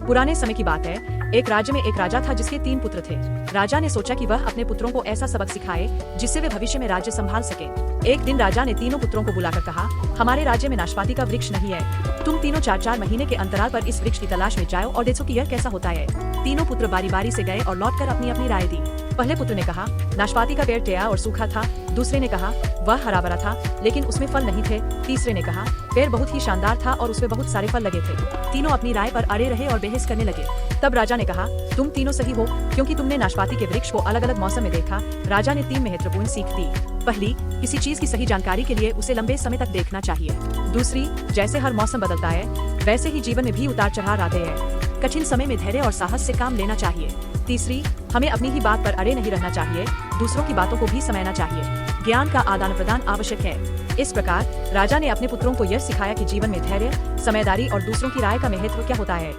पुराने समय की बात है। एक राज्य में एक राजा था जिसके 3 पुत्र थे। राजा ने सोचा कि वह अपने पुत्रों को ऐसा सबक सिखाए जिससे वे भविष्य में राज्य संभाल सके। एक दिन राजा ने तीनों पुत्रों को बुलाकर कहा, हमारे राज्य में नाशपाती का वृक्ष नहीं है। तुम तीनों 4-4 महीने के अंतराल पर इस वृक्ष की तलाश में जाओ और देखो कि यह कैसा होता है। तीनों पुत्र बारी बारी से गए और लौटकर अपनी अपनी राय दी। पहले पुत्र ने कहा, नाशपाती का पेड़ टेढ़ा और सूखा था। दूसरे ने कहा, वह हरा भरा था लेकिन उसमें फल नहीं थे। तीसरे ने कहा, पेड़ बहुत ही शानदार था और उसमें बहुत सारे फल लगे थे। तीनों अपनी राय पर अड़े रहे और बहस करने लगे। तब राजा ने कहा, तुम तीनों सही हो क्योंकि तुमने नाशपाती के वृक्ष को अलग अलग मौसम में देखा। राजा ने 3 महत्वपूर्ण सीख दी। पहली, किसी चीज की सही जानकारी के लिए उसे लंबे समय तक देखना चाहिए। दूसरी, जैसे हर मौसम बदलता है वैसे ही जीवन में भी उतार चढ़ाव आते हैं। कठिन समय में धैर्य और साहस से काम लेना चाहिए। तीसरी, हमें अपनी ही बात पर अड़े नहीं रहना चाहिए, दूसरों की बातों को भी समझना चाहिए। ज्ञान का आदान प्रदान आवश्यक है। इस प्रकार राजा ने अपने पुत्रों को यह सिखाया कि जीवन में धैर्य, समझदारी और दूसरों की राय का महत्व क्या होता है।